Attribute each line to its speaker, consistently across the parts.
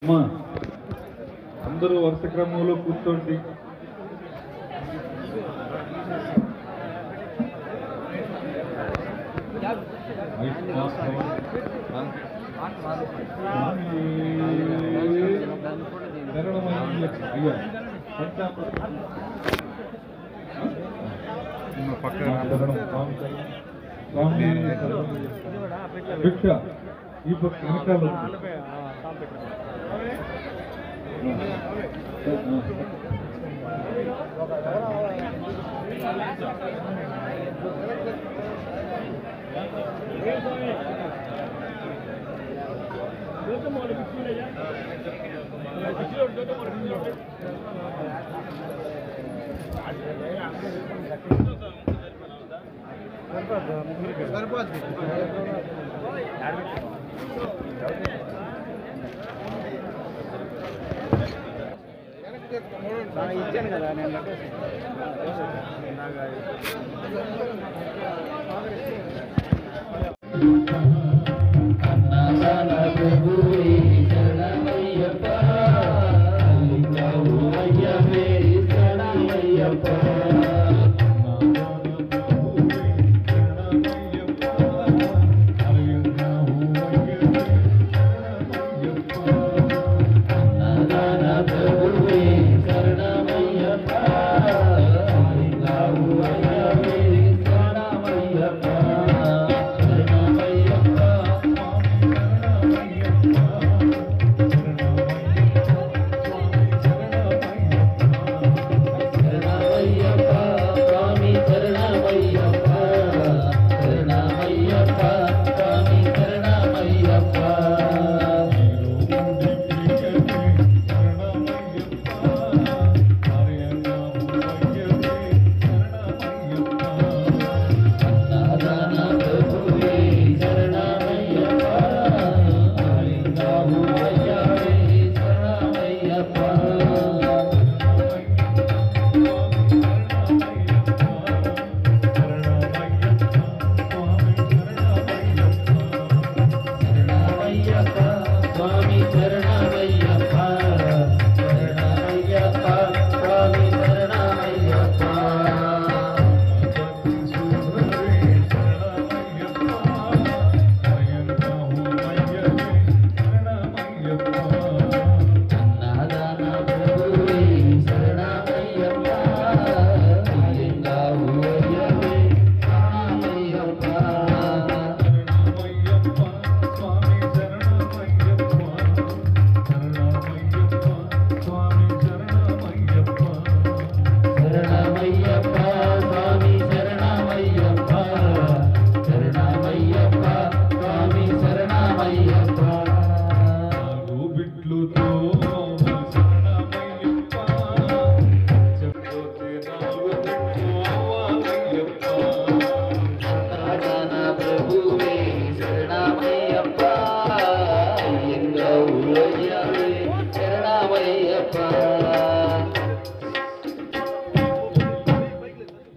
Speaker 1: అమ్మా అందరూ వరుస క్రమంలో కూర్చోండి. భిక్ష ఈ పక్క వెనకాల
Speaker 2: ఇచ్చాను కదా నేను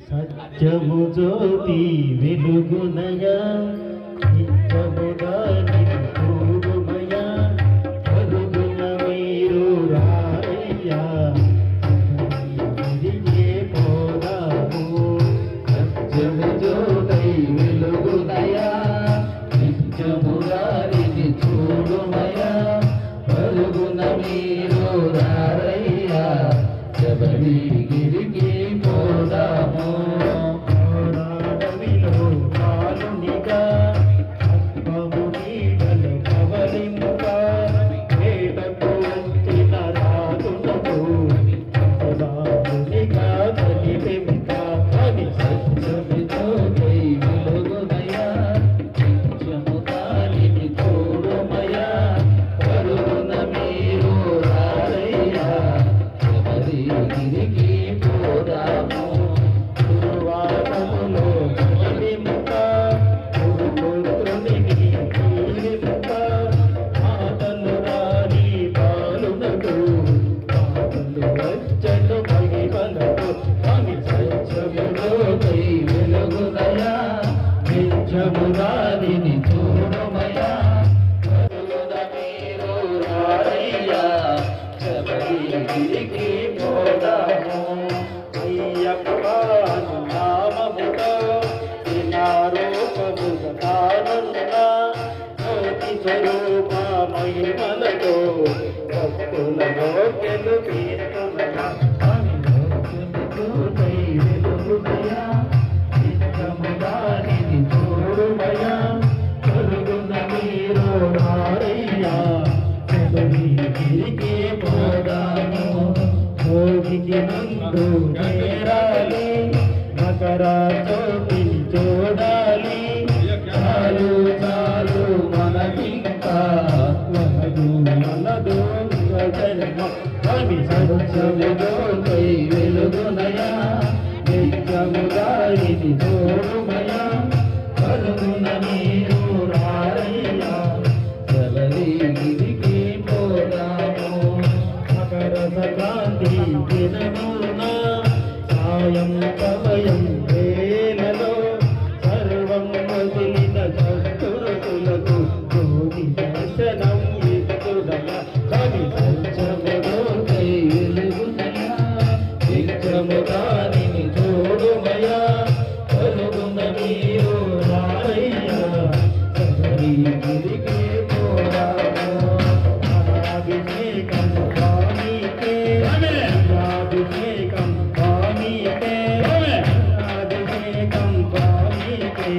Speaker 3: సత్యము జ్యోతి వెలుగునయా నిత్యముదాని పూర్వమయా పరుగున మీరు రాయ్యా తిరిగే పోదాము సత్యము జ్యోతి వెలుగునయా నిత్యముదాని చూడుమయా పరుగున మీరు రాయ్యా శబరి గిరికి పోదాము గిరికి శబరిగిరికి పోదాము అయ్యప్ప నామముతో దినారూపముగా తానున్న జ్యోతి స్వరూప మహిమలతో భక్తులలో గెలుపీస్తున్నా వెలుగునయా నిత్యముదానిని చూడుమయా కలుగున మీరు మారయ్యా శబరిగిరికి పోదాము భోగికి నందు చేరాలి మకర చోటిని చూడాలి చాలు చాలు మనకింకా మనదు జన్మ స్వామి సత్యముదోకై వెలుగునయా నిత్యముదారిని చూడుమయా కలుగున మీరు రారయ్యా శబరిగిరికి పోదాము మకర సంక్రాంతి దినమున సాయం సమయం వేళలో సర్వం వదిలిన చతురులకు జ్యోతి దర్శనం ఇస్తుడగా కవి పంచముదోకై వెలుగునయా నిత్యముదారిని చూడుమయా కలుగున మీరు రారయ్యా శబరిగిరికి పోదాము అభిషేకం స్వామికే అభిషేకం స్వామికే అభిషేకం స్వామికే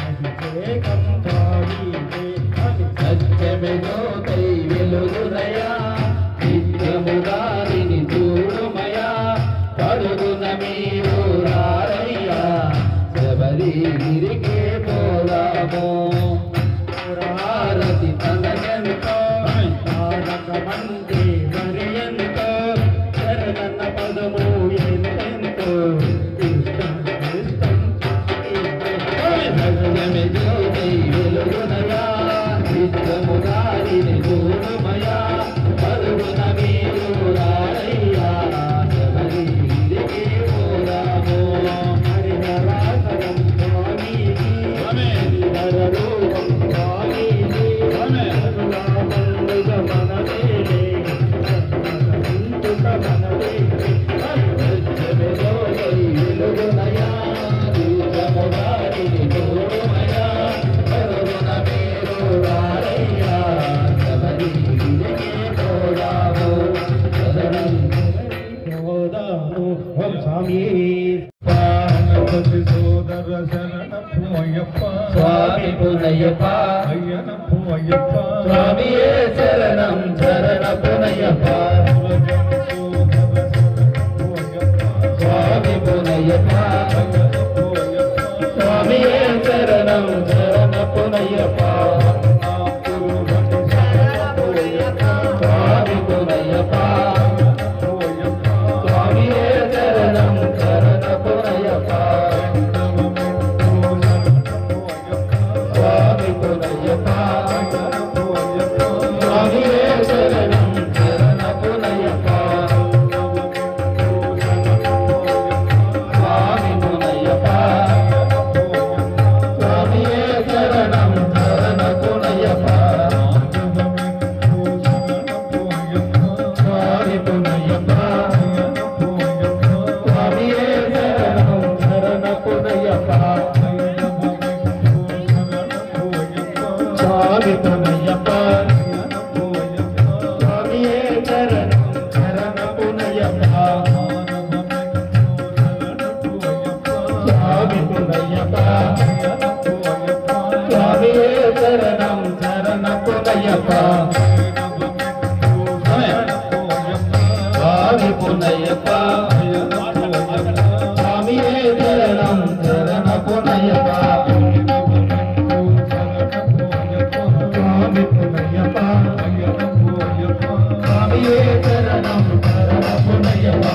Speaker 3: అభిషేకం స్వామికే సత్యముదోకై వెలుగునయా నిత్యముదారిని చూడుమయా కలుగున మీరు రారయ్యా శబరిగిరికి పోదాము హారతి తనయంతో మంది మరియంతో శరణన్న పదము ఎంతెంతో వెలుగునయా నిత్యముదారిని చూడుమయా కలుగున మీరు రారయ్యా శబరిగిరికి పోదాము హరిహరాసనం స్వామికి హరిహరరూపం స్వామికి హరులామందుగ మనదేలే ఇంతుక మనదేలే సత్యముదోకై వెలుగునయా నిత్యముదారిని చూడుమయా కలుగున మీరు రారయ్యా శబరిగిరికి పోదాము పోదాము ఓం స్వామి
Speaker 1: గణపతి సోదర శరణపు అయ్యప్ప
Speaker 3: స్వామి పునయ్యప్ప
Speaker 1: అయ్యనపు అయ్యప్ప
Speaker 3: స్వామియే శరణం శరణ పునయ్యప్ప స్వామి పునయ్యప్ప స్వామియే శరణం శరణ పునయ్యప్ప స్వామి పునయ్యప్ప స్వామియే శరణం శరణ పునయ్యప్ప స్వామి పునయ్యప్ప స్వామియే శరణం శరణ పునయ్యప్ప స్వామి పునయ్యప్ప స్వామియే శరణం శరణ పునయ్యప్ప స్వామి పునయ్యప్ప స్వామియే శరణం శరణ పునయ్యప్ప స్వామి పునయ్యప్ప స్వామియే శరణం శరణ పునయ్యప్ప స్వామి పునయ్యప్ప స్వామియే శరణం శరణ పునయ్యప్ప స్వామి పునయ్యప్ప స్వామియే శరణం శరణ పునయ్యప్ప స్వామి పునయ్యప్ప స్వామియే శరణం శరణ పునయ్యప్ప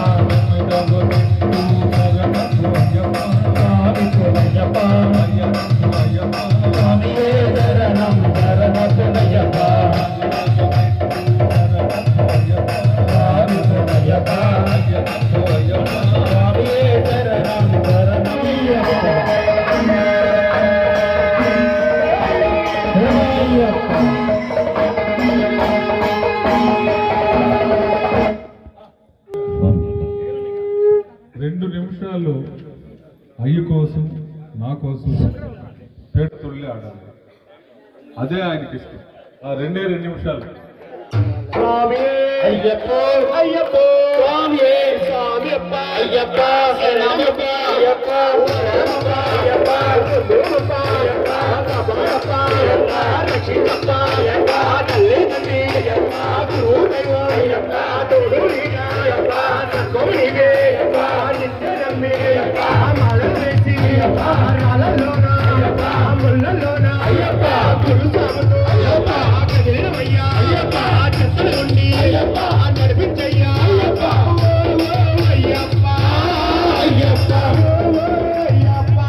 Speaker 3: స్వామి పునయ్యప్ప స్వామియే శరణం శరణ పునయ్యప్ప
Speaker 1: నిమిషాల్లో అయ్య కోసం నా కోసం పేట తుళ్ళి ఆడాలి. అదే ఆయనకి ఇష్టం. ఆ 2 నిమిషాలు
Speaker 3: స్వామి అయ్యప్ప అయ్యప్ప స్వామి స్వామియప్ప అయ్యప్ప శరణమప్ప అయ్యప్ప శరణమప్ప అయ్యప్ప గురుమప్ప అయ్యప్ప బాబప్ప అయ్యప్ప రక్షితప్ప అయ్యప్ప తల్లి తండ్రి అయ్యప్ప గురు దైవం అయ్యప్ప తోడు అయ్యప్ప నకోమిగే అయ్యప్ప నిత్యనమ్మి అయ్యప్ప మాలవేసి అయ్యప్ప రాలలోన అయ్యప్ప ముల్లలోన అయ్యప్ప గురు సామతో అయ్యప్ప కదిలినమయ్యా అయ్యప్ప చెత్తలుండి అయ్యప్ప నడిపించయ్యా అయ్యప్ప అయ్యప్ప అయ్యప్ప అయ్యప్ప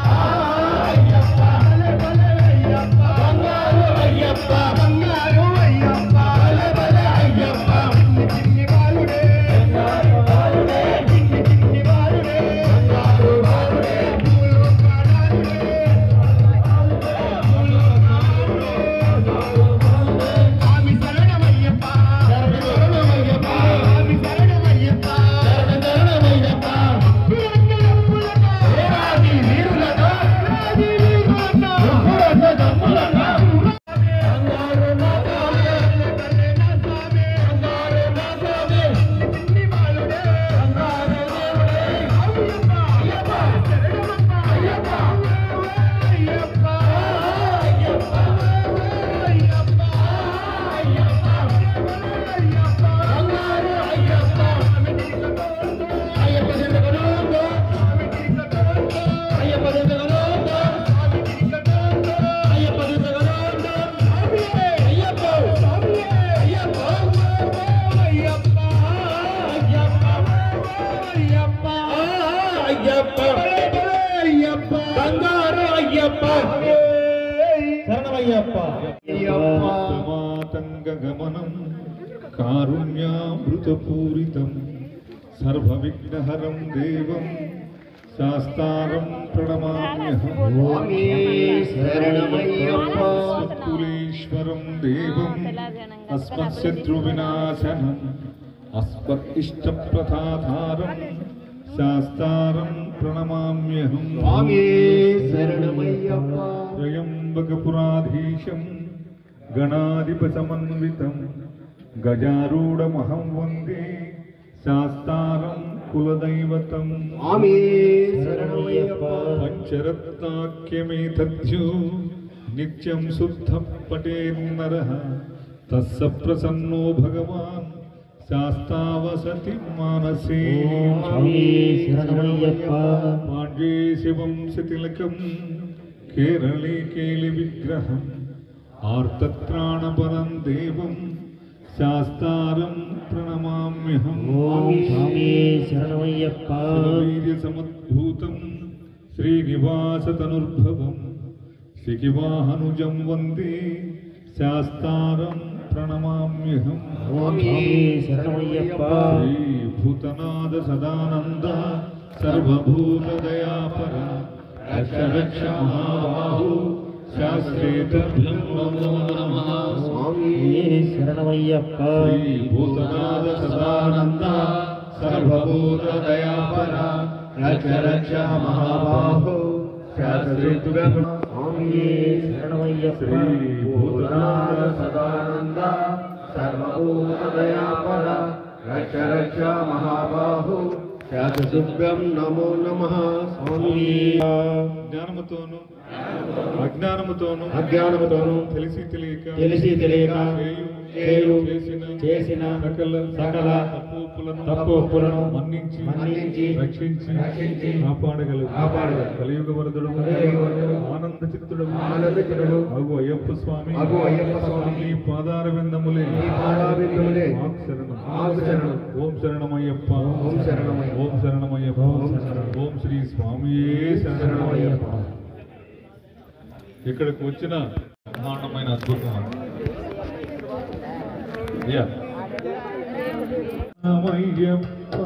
Speaker 3: అయ్యప్ప అయ్యప్ప బంగారు అయ్యప్ప బంగారు అయ్యప్ప అయ్యప్ప చిన్ని బాలుడే బంగారు బాలుడే చిన్ని బాలుడే బంగారు బాలుడే పూలు పాడాలుడే స్వామి శరణమయ్యప్ప శరణమయ్యప్ప స్వామి శరణమయ్యప్ప శరణమయ్యప్ప పురంగలప్పులతో వేలాది వీరులతో వేలాది వీరులతో పురంగ దమ్ములతో బంగారు నా స్వామి నా స్వామి బంగారు నా స్వామి చిన్ని బాలుడే బంగారు దేవుడే అయ్యప్ప అయ్యప్ప శరణమప్ప అయ్యప్ప అయ్యప్ప అయ్యప్ప అయ్యప్ప అయ్యప్ప బంగారు అయ్యప్ప అయ్యప్ప దిగనోందో అయ్యప్ప దిగనోందో అయ్యప్ప దిగనోందో అయ్యప్ప స్వామి అయ్యప్ప అయ్యప్ప అయ్యప్ప అయ్యప్ప అయ్యప్ప బంగారు అయ్యప్ప శరణమయ్యప్ప
Speaker 1: మాతంగమనం కారుణ్యామృతపూరితం సర్వవిఘ్నహరం దేవం శాస్తారం ప్రణమామ్యహం.
Speaker 3: స్వామి శరణమయ్యప్ప
Speaker 1: కులేశ్వరం దేవం అస్మత్శత్రువినాశనం అస్మద్ఇష్టప్రదాధారం శాస్తారం ప్రణమామ్యహం.
Speaker 3: స్వామి శరణమయ్యప్ప
Speaker 1: త్రయంబకపురాధీశం గణాధిపసమన్వితం గజారూఢమహం వందే శాస్తారం కులదైవతం.
Speaker 3: స్వామి శరణమయ్యప్ప
Speaker 1: పంచరత్నాఖ్యమేతద్యో నిత్యం శుద్ధ పటేన్నరః తస్స ప్రసన్నో భగవాన్ శాస్తావసతి మానసే.
Speaker 3: స్వామి శరణమయ్యప్ప
Speaker 1: పాండ్యే శివం శతిలకం కేరళే కేలి విగ్రహం ఆర్తత్రాణపరం దేవం శాస్తారం ప్రణమామ్యహం.
Speaker 3: స్వామి శరణమయ్యప్ప
Speaker 1: వీర్యసముద్భూతం శ్రీనివాసతనుర్భవం శిఖివాహనుజం వందే శాస్తారం ప్రణమామ్యహం.
Speaker 3: స్వామి శరణమయ్యప్ప
Speaker 1: శ్రీభూతనాథ సదానంద సర్వభూతదయాపర రక్ష రక్ష మహాబాహు శాస్త్రే తుభ్యం నమో నమః.
Speaker 3: స్వామి శరణమయ్యప్ప
Speaker 1: శ్రీభూతనాథ సదానంద సర్వభూతదయాపర రక్ష రక్ష మహాబాహు శాస్త్రే తుభ్యం.
Speaker 3: స్వామి శరణమయ్యప్ప
Speaker 1: శ్రీభూతనాథ
Speaker 3: సదానంద సర్వభూతదయాపర రక్ష రక్ష మహాబాహు శాస్త్రుభ్యం నమో నమః. స్వామి
Speaker 1: జ్ఞానముతోను అజ్ఞానముతోను
Speaker 3: అజ్ఞానముతోను
Speaker 1: తెలిసి తెలియక
Speaker 3: తెలియక చేయు చేసిన
Speaker 1: సకల తప్పులను మన్నించి రక్షించి కాపాడగలవు కలియుగ వరదుడు ఆనంద చిత్తుడు అగు అయ్యప్ప స్వామి ఈ పాదార విందములే మాకు శరణం. ఓం శరణమయ్యప్ప ఓం శరణమయ్యప్ప ఓం శ్రీ స్వామియే శరణమయ్యప్ప. ఇక్కడికి వచ్చిన బ్రహ్మాండమైన అద్భుతం శరణమయ్యప్ప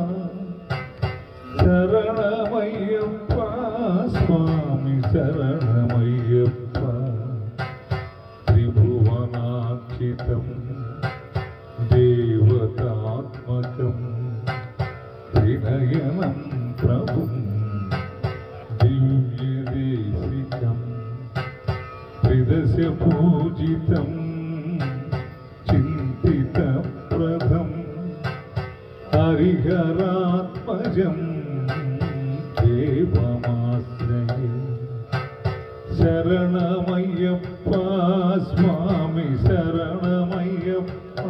Speaker 1: శరణమయ్యప్ప స్వామి శరణమయ్యప్ప. త్రిభువనాక్షితం దేవతాత్మకం త్రినయనం ప్రభుం హరిహరాత్మజం దేవమాశ్రయే శరణమయ్యప్ప స్వామి శరణమయ్యప్ప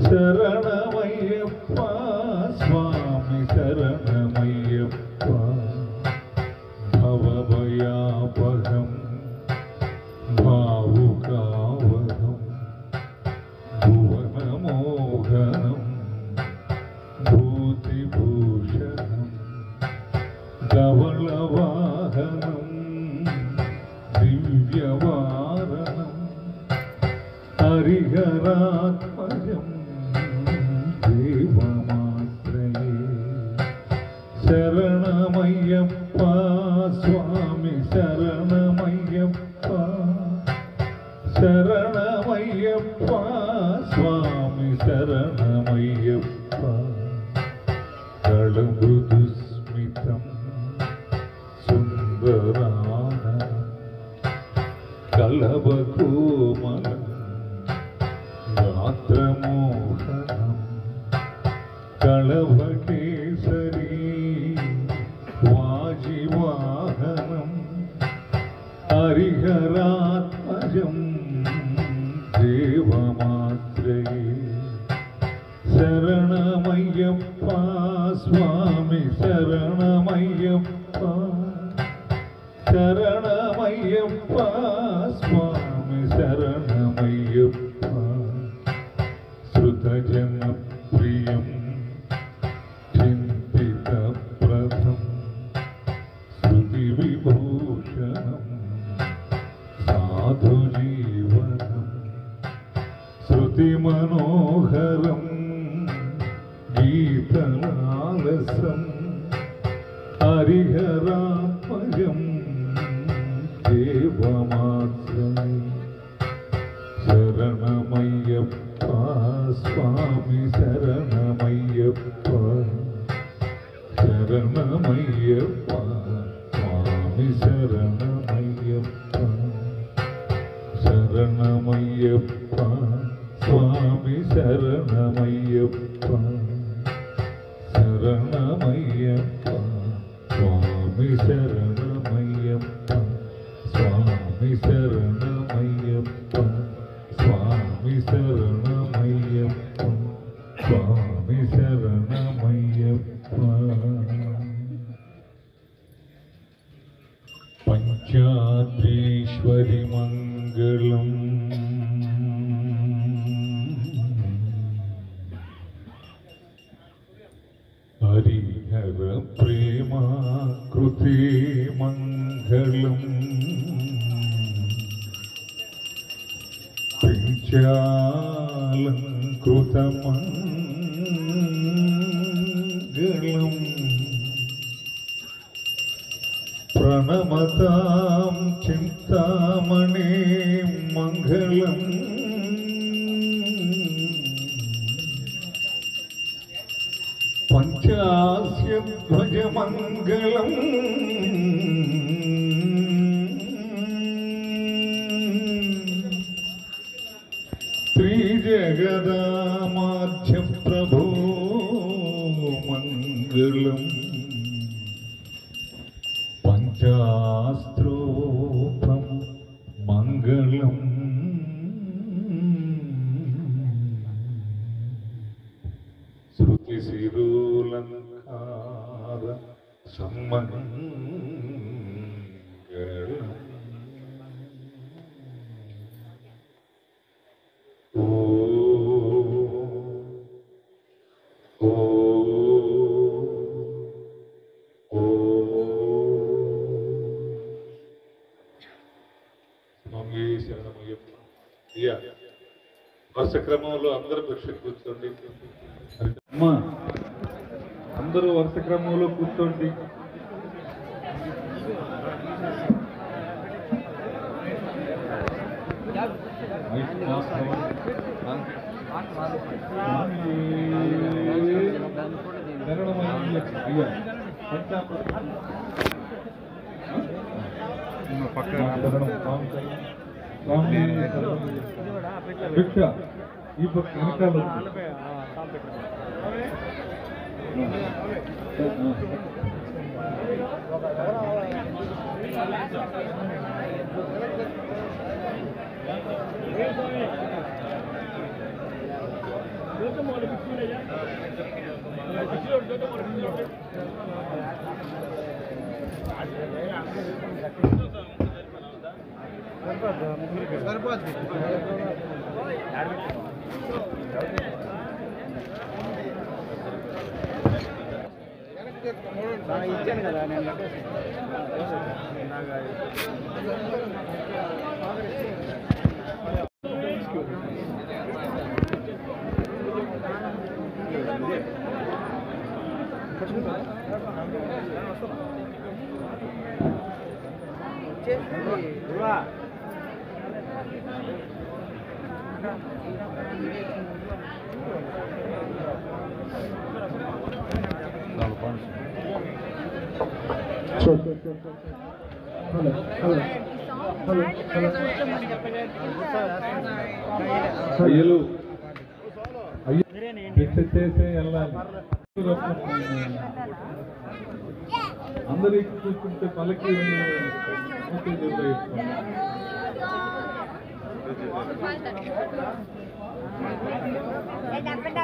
Speaker 1: శరణమయ్యప్ప స్వామి శరణమయ్యప్ప భవభయాపహం భావుకావహం భువనమోహనం భూతిభూషణం ధవళవాహనం దివ్యవారణం హరిహరాత్మజం దేవమాశ్రయే శరణమయ్యప్ప స్వామి శరణమయ్యప్ప శరణమయ్యప్ప స్వామి శరణమయ్యప్ప కళమృదుస్మితం సుందరాననం కళవకోమలం గాత్రమోహనం కళవకేసరీ వాజివాహనం హరిహరాత్మజం దేవమాశ్రయే శరణమయ్యప్ప స్వామి శరణమయ్యప్ప శరణమయ్యప్ప స్వామి శరణమయ్యప్ప శృతజనప్రియం చింతితప్రదం శృతివిభూషణం సాధుజీవనం శృతిమనోహరం గీతలాలసం హరిహరాత్మజం దేవమాశ్రయే శరణమయ్యప్ప స్వామి శరణమయ్యప్ప శరణమయ్యప్ప స్వామి శరణమయ్యప్ప శరణమయ్యప్ప స్వామి శరణమయ్యప్ప శరణమయ్యప్ప స్వామి శరణమయ్యప్ప స్వామి శరణమయ్యప్ప స్వామి శరణమయ్యప్ప స్వామి శరణమయ్యప్ప పంచాద్రీశ్వరి మంగళం హరిహర ప్రేమాకృతే మంగళం పంచాలంకృతమంగళం ప్రణమతాం చింతామణే మంగళం పంచాస్యధ్వజమంగళం శ్రీజగదామాధ్యప్రభో మంగళం పంచాస్త్రోపం మంగళం శృతిశిరోలంకార సమ్మంగళం ఓ ఓ ఓ స్వామి శరణమయ్యప్ప. అయ్యా వరుస క్రమంలో అందరూ భిక్ష కూర్చోండి. అమ్మా అందరూ వరుస క్రమంలో కూర్చోండి. భిక్ష ఈ పక్క వెనకాల ఉంది.
Speaker 2: ఇచ్చాను కదా నేను
Speaker 1: అయ్యలు చేసే వెళ్ళాలి. అందరికి చూస్తుంటే పలకి
Speaker 4: Dapat